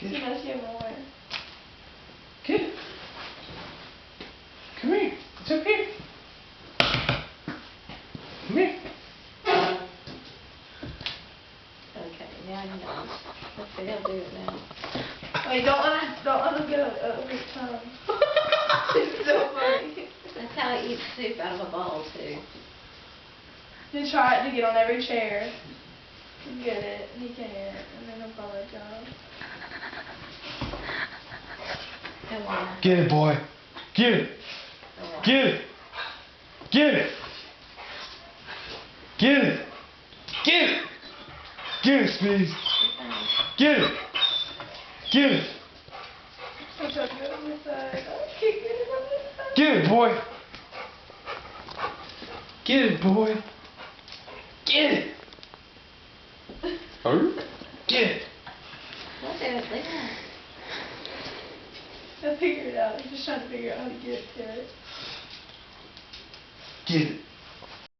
She knows you more. Get it. Come here. It's up here. Come here. Okay, now he knows. Let's see, he'll do it now. Wait, don't let him get over his tongue. It's so funny. That's how he eats soup out of a bowl, too. He tried to get on every chair. Get it, he can't, and then he'll probably jump. Come on. Get it, boy. Get it. Get it. Get it. Get it. Get it. Get it, Spiez. Get it. Get it. I'm trying to get on this side. Oh, I can't get it on this side. Get it, boy. Get it, boy. Get it. Get it. Look at it, look at it. I figured it out. I'm just trying to figure out how to get to it. Get it.